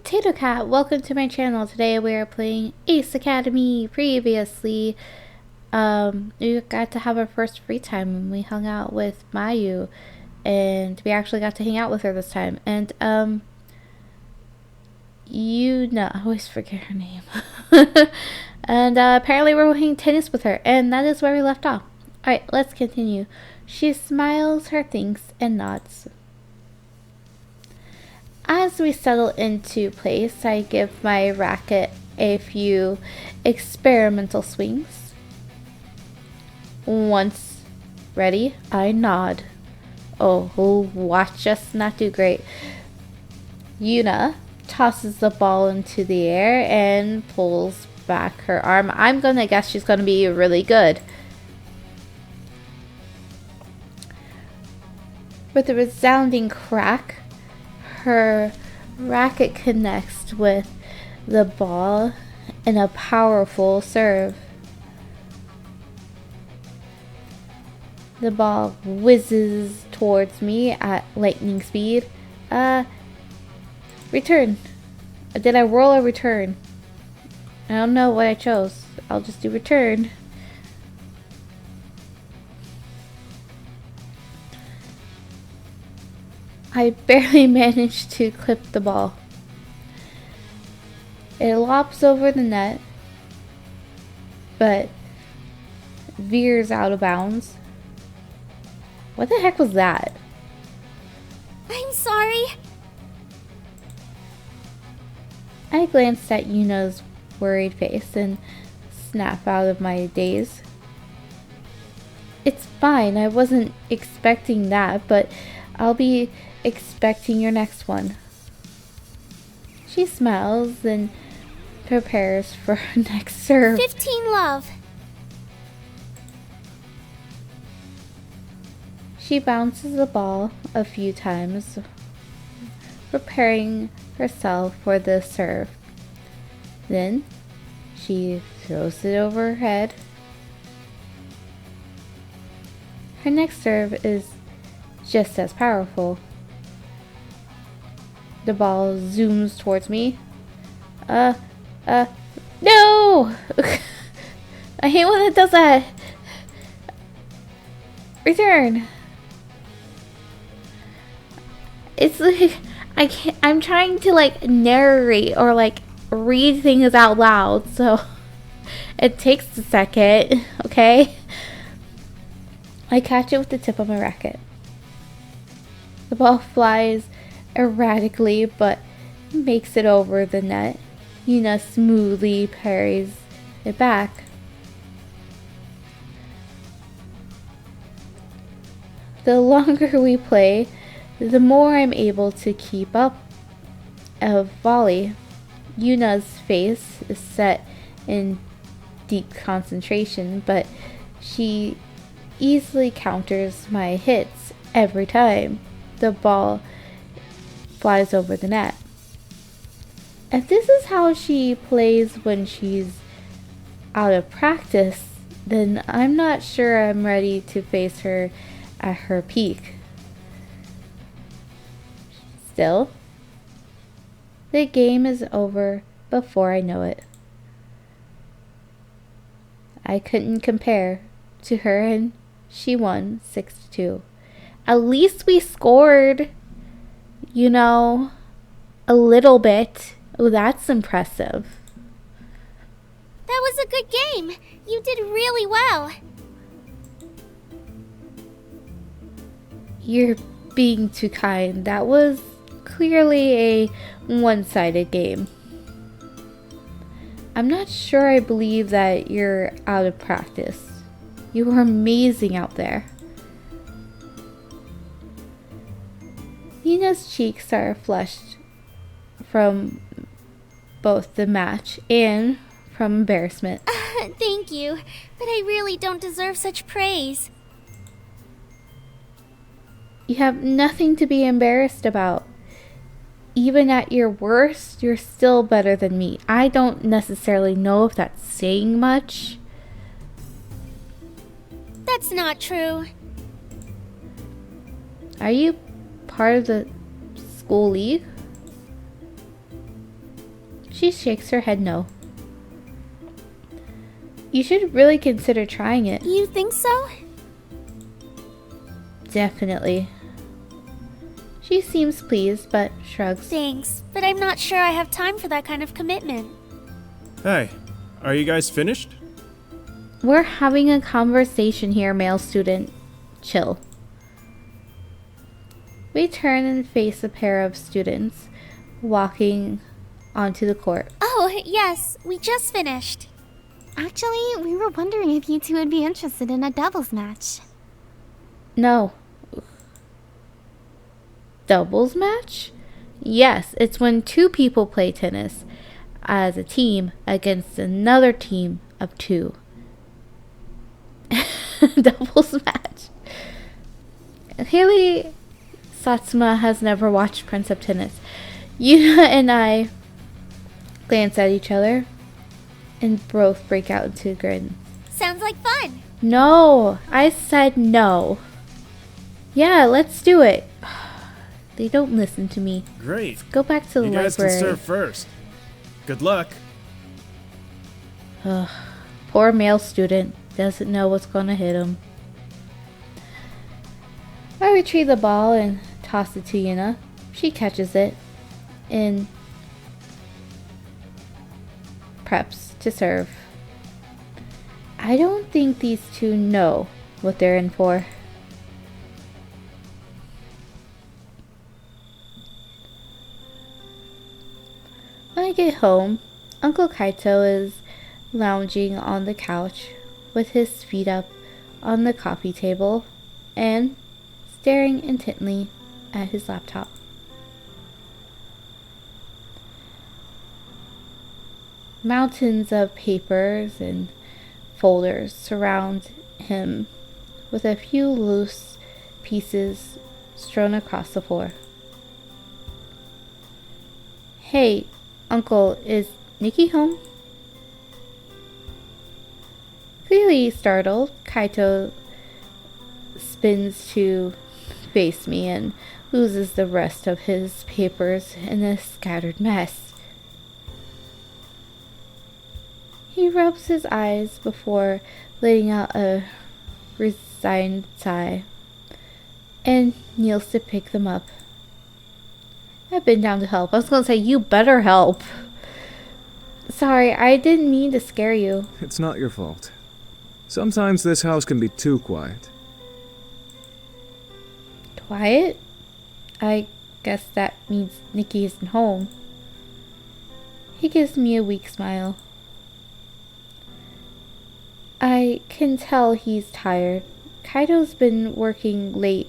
Potato Cat, welcome to my channel. Today we are playing Ace Academy. Previously, we got to have our first free time when we hung out with Mayu, and we actually got to hang out with her this time. And I always forget her name. And apparently we're playing tennis with her, and that is where we left off. Alright, let's continue. She smiles her thanks and nods. As we settle into place, I give my racket a few experimental swings. Once ready, I nod. Oh, watch us not do great. Yuna tosses the ball into the air and pulls back her arm. I'm gonna guess she's gonna be really good. With a resounding crack, her racket connects with the ball in a powerful serve. The ball whizzes towards me at lightning speed. Return. Did I roll a return? I don't know what I chose. I'll just do return. I barely managed to clip the ball. It lops over the net, but veers out of bounds. What the heck was that? I'm sorry. I glanced at Yuna's worried face and snap out of my daze. It's fine, I wasn't expecting that, but I'll be expecting your next one. She smiles and prepares for her next serve. 15 love. She bounces the ball a few times, preparing herself for the serve. Then she throws it over her head. Her next serve is just as powerful. The ball zooms towards me. No! I hate when it does that. Return. It's like, I'm trying to like narrate or like read things out loud, so it takes a second, okay? I catch it with the tip of my racket. The ball flies erratically, but makes it over the net. Yuna smoothly parries it back. The longer we play, the more I'm able to keep up a volley. Yuna's face is set in deep concentration, but she easily counters my hits every time the ball flies over the net. If this is how she plays when she's out of practice, then I'm not sure I'm ready to face her at her peak. Still, the game is over before I know it. I couldn't compare to her, and she won 6-2. At least we scored, you know, a little bit. Oh, that's impressive. That was a good game. You did really well. You're being too kind. That was clearly a one-sided game. I'm not sure I believe that you're out of practice. You were amazing out there. Yuna's cheeks are flushed from both the match and from embarrassment. Thank you, but I really don't deserve such praise. You have nothing to be embarrassed about. Even at your worst, you're still better than me. I don't necessarily know if that's saying much. That's not true. Are you part of the school league? She shakes her head no. You should really consider trying it. You think so? Definitely. She seems pleased, but shrugs. Thanks, but I'm not sure I have time for that kind of commitment. Hey, are you guys finished? We're having a conversation here, male student. Chill. We turn and face a pair of students walking onto the court. Oh, yes, we just finished. Actually, we were wondering if you two would be interested in a doubles match. No. Doubles match? Yes, it's when two people play tennis as a team against another team of two. Doubles match. Clearly, Satsuma has never watched Prince of Tennis. Yuna and I glance at each other and both break out into grins. Sounds like fun. No, I said no. Yeah, let's do it. They don't listen to me. Great. Go back to the You guys library. can serve first. Good luck. Poor male student doesn't know what's gonna hit him. I retrieve the ball and toss it to Yuna. She catches it and preps to serve. I don't think these two know what they're in for. When I get home, Uncle Kaito is lounging on the couch with his feet up on the coffee table and staring intently at his laptop. Mountains of papers and folders surround him with a few loose pieces strewn across the floor. Hey, Uncle, is Nikki home? Clearly startled, Kaito spins to face me and loses the rest of his papers in a scattered mess. He rubs his eyes before letting out a resigned sigh and kneels to pick them up. I've been down to help. I was going to say, you better help. Sorry, I didn't mean to scare you. It's not your fault. Sometimes this house can be too quiet. Quiet? I guess that means Nikki isn't home. He gives me a weak smile. I can tell he's tired. Kaito's been working late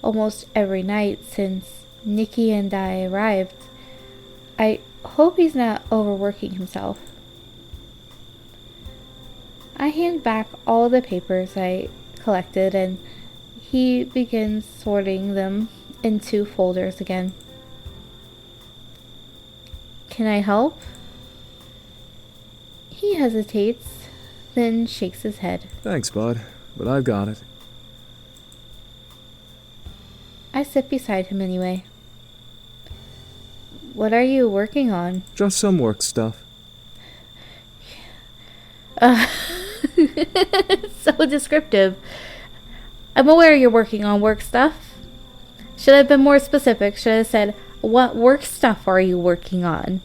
almost every night since Nikki and I arrived. I hope he's not overworking himself. I hand back all the papers I collected and he begins sorting them into folders again. Can I help? He hesitates, then shakes his head. Thanks, bud, but I've got it. I sit beside him anyway. What are you working on? Just some work stuff. So descriptive. I'm aware you're working on work stuff. Should I have been more specific? Should I have said, what work stuff are you working on?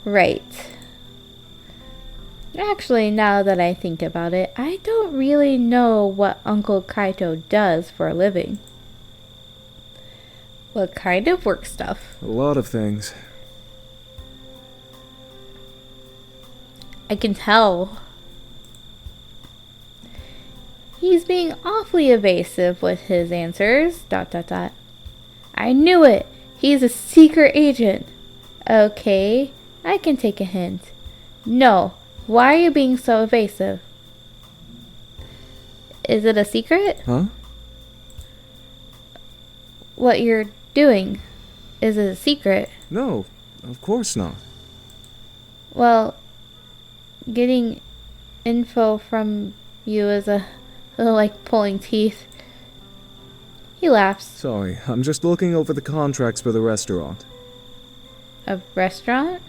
Right. Actually, now that I think about it, I don't really know what Uncle Kaito does for a living. What kind of work stuff? A lot of things. I can tell. He's being awfully evasive with his answers. ... I knew it! He's a secret agent. Okay, I can take a hint. No, why are you being so evasive? Is it a secret? Huh? What you're doing? Is it a secret? No, of course not. Well, getting info from you is a little like pulling teeth. He laughs. Sorry, I'm just looking over the contracts for the restaurant. A restaurant?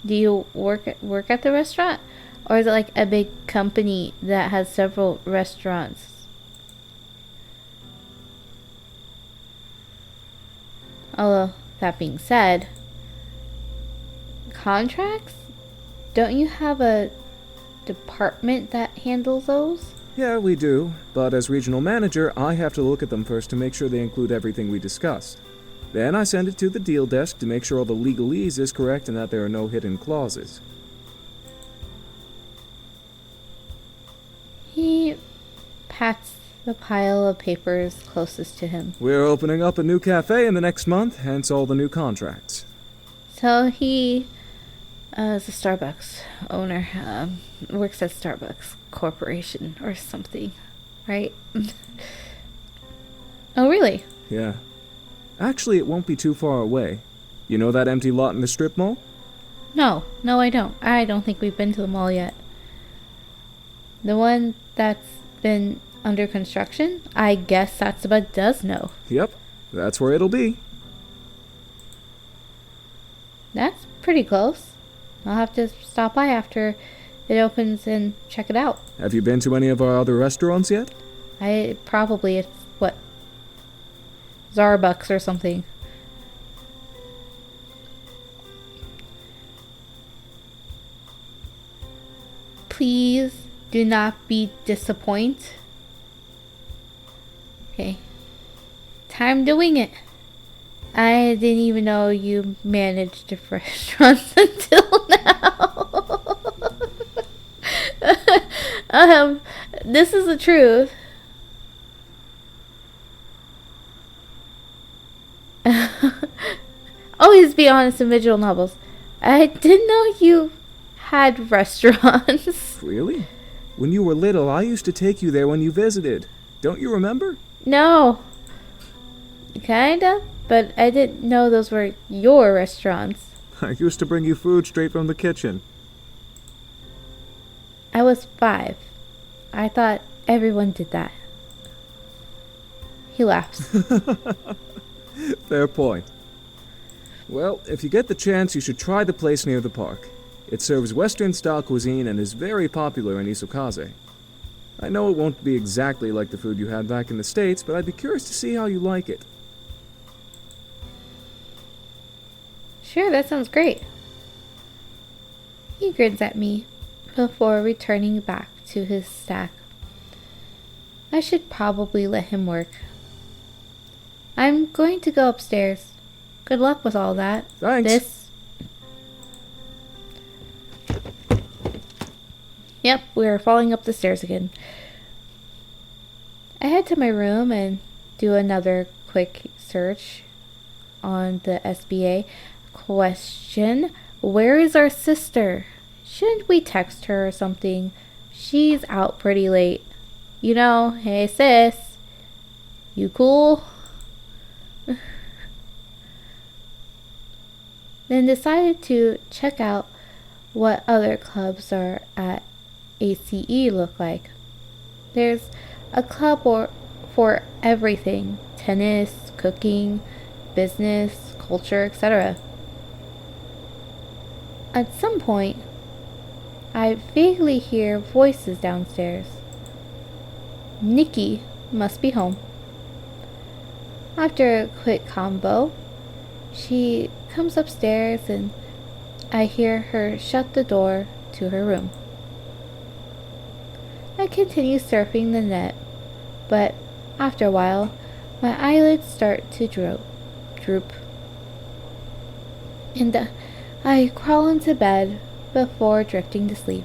Do you work at the restaurant? Or is it like a big company that has several restaurants? Although, that being said, contracts? Don't you have a department that handles those? Yeah, we do, but as regional manager, I have to look at them first to make sure they include everything we discussed. Then I send it to the deal desk to make sure all the legalese is correct and that there are no hidden clauses. He pats the pile of papers closest to him. We're opening up a new cafe in the next month, hence all the new contracts. So he is a Starbucks owner. Works at Starbucks Corporation or something, right? Oh, really? Yeah. Actually, it won't be too far away. You know that empty lot in the strip mall? No, I don't. I don't think we've been to the mall yet. The one that's been under construction? I guess that's about does know. Yep, that's where it'll be. That's pretty close. I'll have to stop by after it opens and check it out. Have you been to any of our other restaurants yet? It's what? Zarbucks or something. Please do not be disappointed. Okay. Time doing it. I didn't even know you managed restaurants until now. This is the truth. Always be honest in visual novels. I didn't know you had restaurants. Really? When you were little, I used to take you there when you visited. Don't you remember? No. Kinda, but I didn't know those were your restaurants. I used to bring you food straight from the kitchen. I was 5. I thought everyone did that. He laughs. Fair point. Well, if you get the chance, you should try the place near the park. It serves Western-style cuisine and is very popular in Isokaze. I know it won't be exactly like the food you had back in the States, but I'd be curious to see how you like it. Sure, that sounds great. He grins at me before returning back to his stack. I should probably let him work. I'm going to go upstairs. Good luck with all that. Thanks. Yep, we're falling up the stairs again. I head to my room and do another quick search on the SBA. Question, where is our sister? Shouldn't we text her or something? She's out pretty late. You know, hey sis, you cool? Then decided to check out what other clubs are at ACE look like. There's a club for everything: tennis, cooking, business, culture, etc. At some point, I vaguely hear voices downstairs. Nikki must be home. After a quick combo, she comes upstairs and I hear her shut the door to her room. I continue surfing the net, but after a while, my eyelids start to droop. And I crawl into bed before drifting to sleep.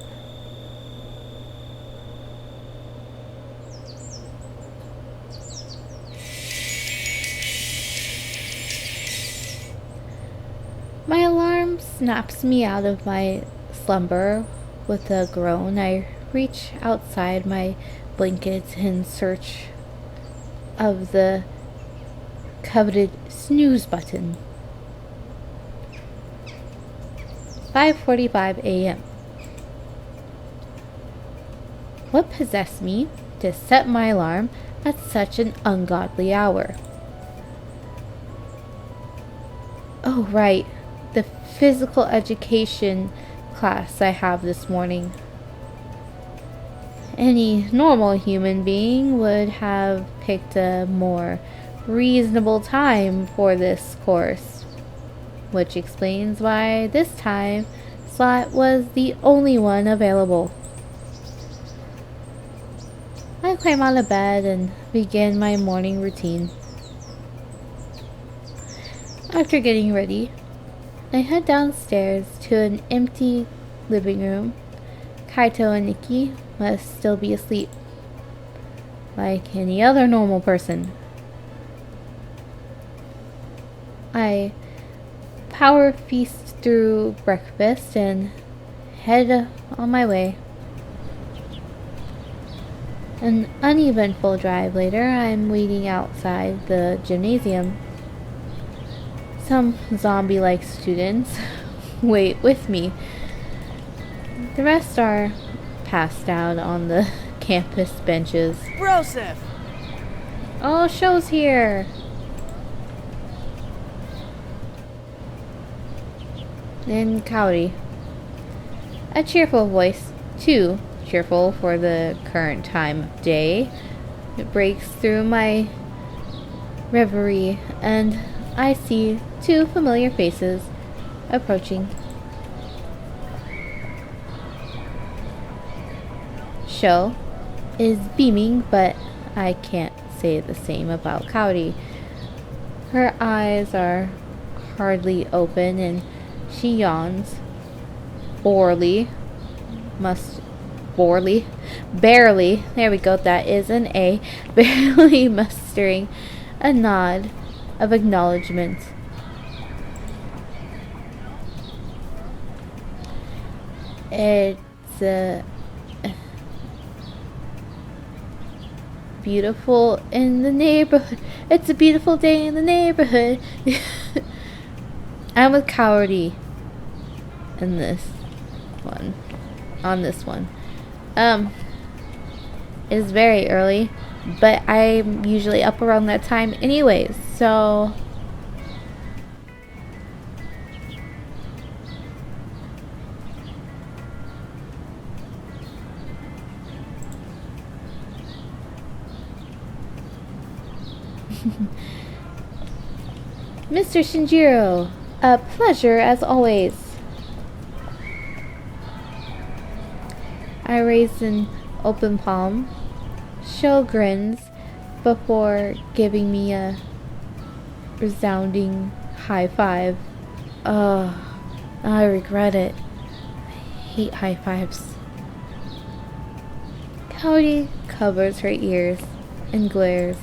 My alarm snaps me out of my slumber with a groan. I reach outside my blankets in search of the coveted snooze button. 5:45 a.m. What possessed me to set my alarm at such an ungodly hour? Oh, right. the physical education class I have this morning. Any normal human being would have picked a more reasonable time for this course, which explains why this time slot was the only one available. I climb out of bed and begin my morning routine. After getting ready, I head downstairs to an empty living room. Kaito and Nikki must still be asleep, like any other normal person. I power feast through breakfast and head on my way. An uneventful drive later, I'm waiting outside the gymnasium. Some zombie-like students wait with me. The rest are passed out on the campus benches. Broseph! Oh, Shou's here! And Kaori. A cheerful voice, too cheerful for the current time of day. It breaks through my reverie, and I see two familiar faces approaching. Shou is beaming, but I can't say the same about Kaori. Her eyes are hardly open and she yawns. Barely, there we go, that is an A, barely mustering a nod of acknowledgement. It's beautiful in the neighborhood. It's a beautiful day in the neighborhood. I'm with Kaori in this one. On this one. It's very early, but I'm usually up around that time anyways, so Mr. Shinjiro, a pleasure as always. I raise an open palm. Shou grins before giving me a resounding high five. I regret it. I hate high fives. Kaori covers her ears and glares.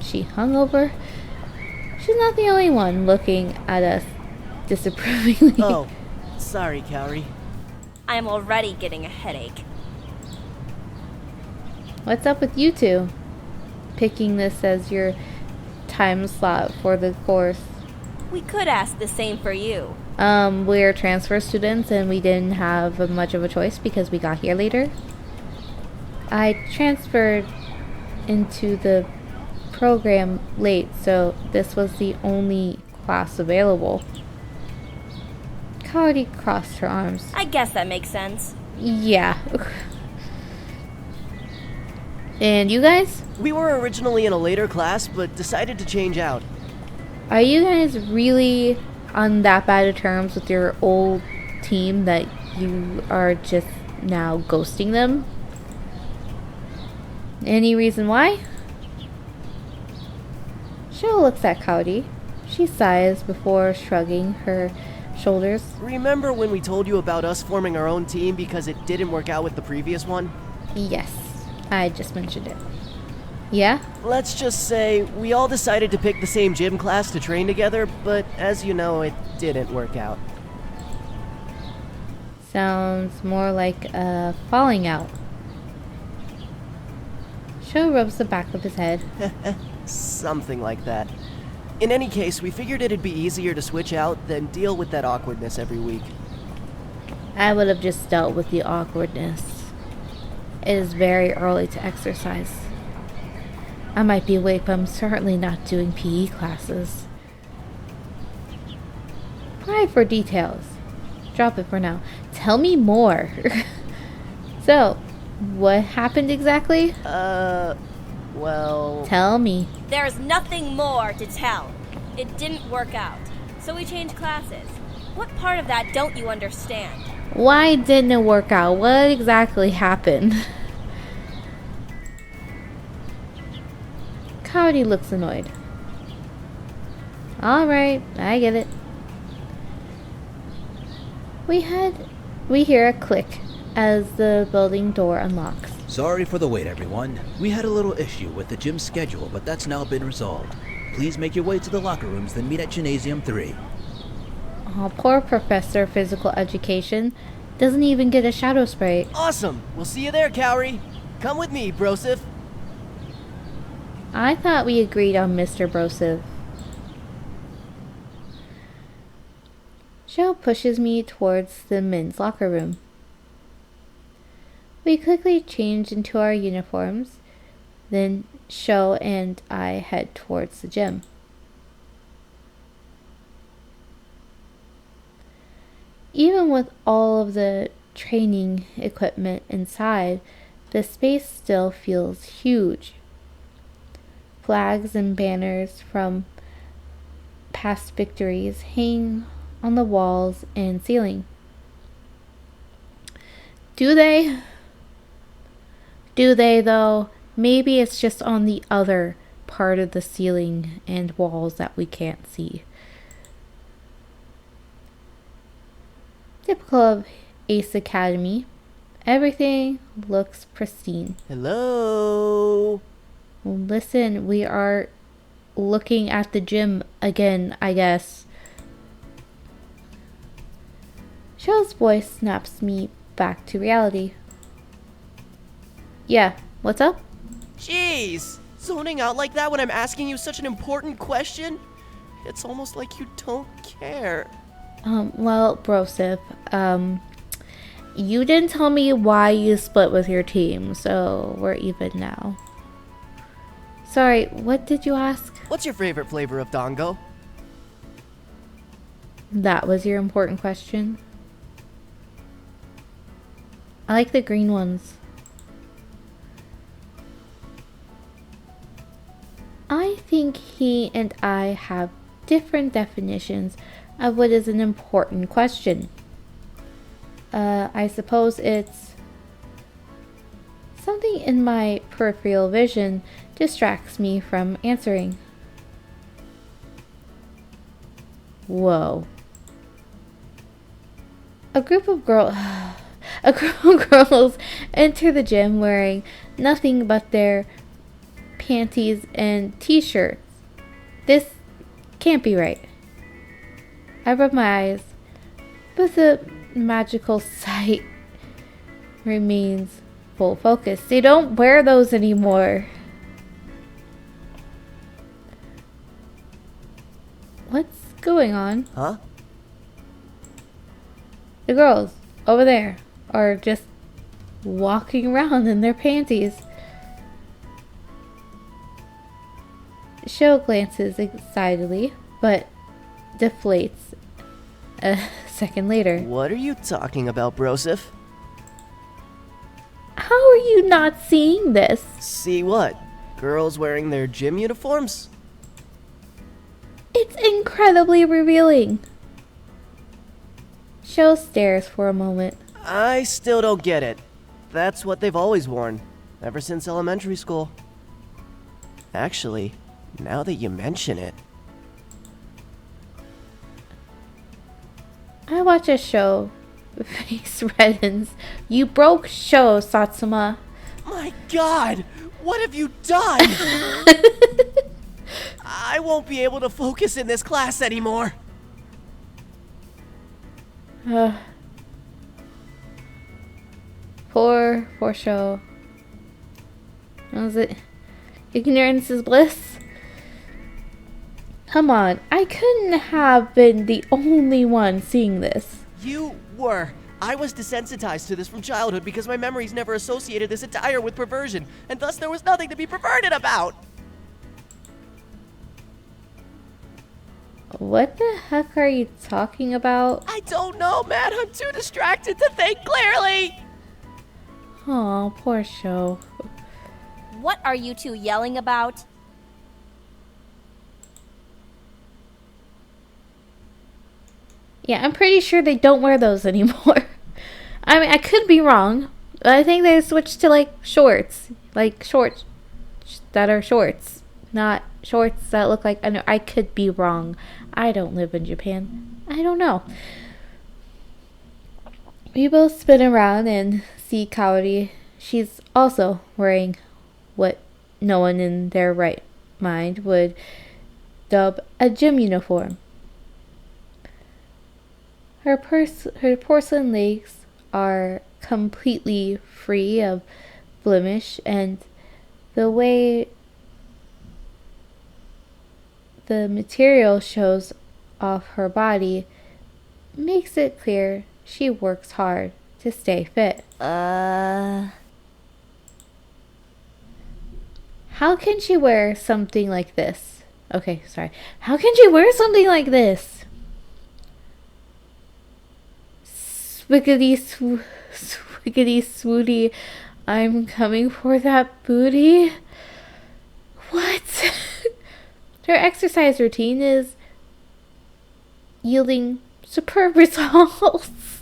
She hungover? She's not the only one looking at us disapprovingly. Oh, sorry, Kaori. I'm already getting a headache. What's up with you two? Picking this as your time slot for the course. We could ask the same for you. We're transfer students and we didn't have much of a choice because we got here later. I transferred into the program late, so this was the only class available. Kaori crossed her arms. I guess that makes sense. Yeah. And you guys? We were originally in a later class, but decided to change out. Are you guys really on that bad of terms with your old team that you are just now ghosting them? Any reason why? Shou looks at Kaori. She sighs before shrugging her shoulders. Remember when we told you about us forming our own team because it didn't work out with the previous one? Yes, I just mentioned it. Yeah? Let's just say we all decided to pick the same gym class to train together, but as you know, it didn't work out. Sounds more like a falling out. Shou rubs the back of his head. Something like that. In any case, we figured it'd be easier to switch out than deal with that awkwardness every week. I would have just dealt with the awkwardness. It is very early to exercise. I might be awake, but I'm certainly not doing PE classes. Pry for details. Drop it for now. Tell me more. So, what happened exactly? Well... Tell me. There's nothing more to tell. It didn't work out, so we changed classes. What part of that don't you understand? Why didn't it work out? What exactly happened? Coyote looks annoyed. Alright, I get it. We hear a click as the building door unlocks. Sorry for the wait, everyone. We had a little issue with the gym schedule, but that's now been resolved. Please make your way to the locker rooms, then meet at Gymnasium 3. Oh, poor Professor of Physical Education. Doesn't even get a shadow spray. Awesome! We'll see you there, Cowrie. Come with me, Brosif. I thought we agreed on Mr. Brosiv. Shou pushes me towards the men's locker room. We quickly change into our uniforms, then Shou and I head towards the gym. Even with all of the training equipment inside, the space still feels huge. Flags and banners from past victories hang on the walls and ceiling. Do they? Do they though? Maybe it's just on the other part of the ceiling and walls that we can't see. Typical of Ace Academy, everything looks pristine. Hello? Listen, we are looking at the gym again, I guess. Shou's voice snaps me back to reality. Yeah, what's up? Jeez! Zoning out like that when I'm asking you such an important question? It's almost like you don't care. Well, Brosip, you didn't tell me why you split with your team, so we're even now. Sorry, what did you ask? What's your favorite flavor of Dango? That was your important question? I like the green ones. I think he and I have different definitions of what is an important question. I suppose it's something in my peripheral vision distracts me from answering. Whoa. A group of girls enter the gym wearing nothing but their panties and t-shirts. This can't be right. I rub my eyes, but the magical sight remains full focus. They don't wear those anymore. What's going on? Huh? The girls over there are just walking around in their panties. Shou glances excitedly, but deflates a second later. What are you talking about, Brosif? How are you not seeing this? See what? Girls wearing their gym uniforms? It's incredibly revealing. Shou stares for a moment. I still don't get it. That's what they've always worn, ever since elementary school. Actually, now that you mention it. I watch a show. Face reddens. You broke Shou, Satsuma. My god! What have you done? I won't be able to focus in this class anymore. Poor Shou. Was it? Ignorance is bliss? Come on, I couldn't have been the only one seeing this. You were. I was desensitized to this from childhood because my memories never associated this attire with perversion, and thus there was nothing to be perverted about. What the heck are you talking about? I don't know, man. I'm too distracted to think clearly. Oh, poor Shou. What are you two yelling about? Yeah, I'm pretty sure they don't wear those anymore. I mean, I could be wrong, but I think they switched to like shorts. Like shorts that are shorts, not shorts that look like. I could be wrong. I don't live in Japan. I don't know. We both spin around and see Kaori. She's also wearing what no one in their right mind would dub a gym uniform. Her porcelain legs are completely free of blemish, and the way the material shows off her body makes it clear she works hard to stay fit. How can she wear something like this? Okay, sorry. How can she wear something like this? Swiggity swooty, I'm coming for that booty. What? Her exercise routine is yielding superb results.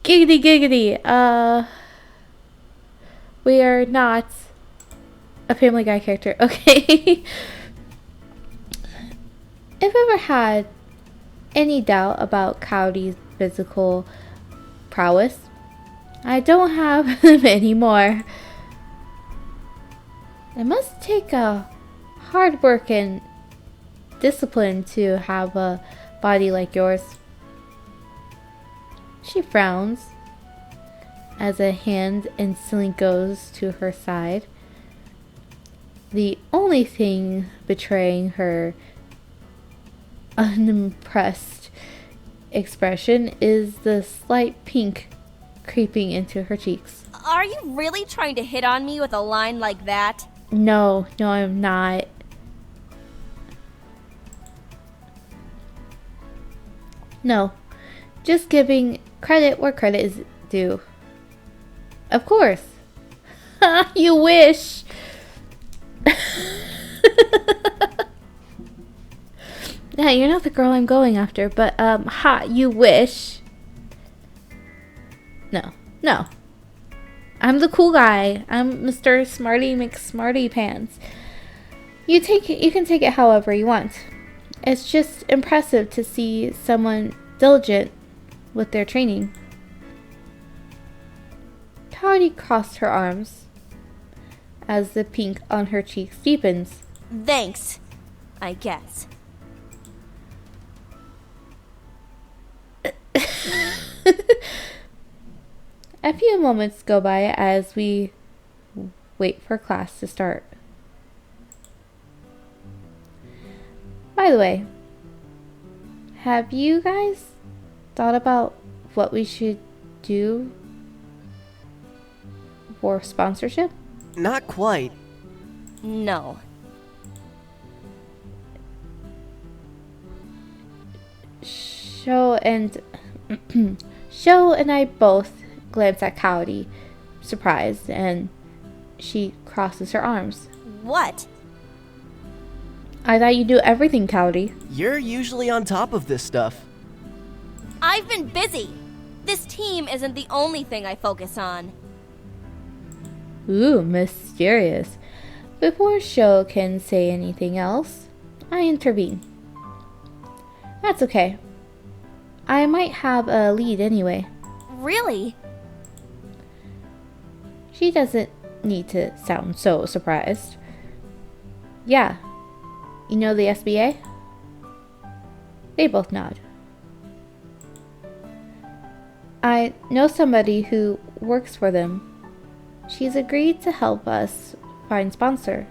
Giggity giggity. We are not a Family Guy character. Okay. If I ever had any doubt about Kaori's physical prowess, I don't have them anymore. It must take a hard work and discipline to have a body like yours. She frowns as a hand instantly goes to her side. The only thing betraying her unimpressed expression is the slight pink creeping into her cheeks. Are you really trying to hit on me with a line like that? No, I'm not. No, just giving credit where credit is due. Of course. You wish. Yeah, you're not the girl I'm going after, but you wish. No. I'm the cool guy. I'm Mr. Smarty McSmarty Pants. You can take it however you want. It's just impressive to see someone diligent with their training. Kaori crossed her arms as the pink on her cheeks deepens. Thanks, I guess. A few moments go by as we wait for class to start. By the way, have you guys thought about what we should do for sponsorship? Not quite. No. Shou and I both glance at Kaori, surprised, and she crosses her arms. What? I thought you do everything, Kaori. You're usually on top of this stuff. I've been busy. This team isn't the only thing I focus on. Ooh, mysterious. Before Shou can say anything else, I intervene. That's okay. I might have a lead anyway. Really? She doesn't need to sound so surprised. Yeah. You know the SBA? They both nod. I know somebody who works for them. She's agreed to help us find a sponsor.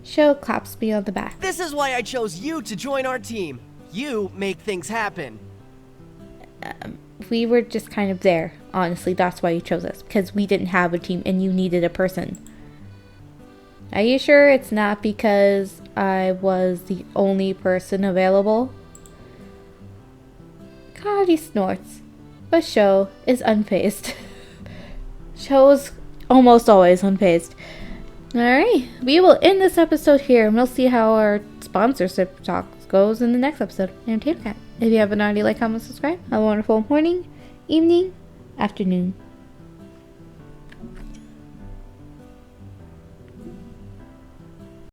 Shou claps me on the back. This is why I chose you to join our team. You make things happen. We were just kind of there. Honestly, that's why you chose us. Because we didn't have a team and you needed a person. Are you sure it's not because I was the only person available? God, he snorts. But Shou is unfazed. Shou's almost always unfazed. Alright, we will end this episode here and we'll see how our sponsorship talk goes in the next episode. I'm Tater Cat. If you haven't already, like, comment, subscribe. Have a wonderful morning, evening, afternoon,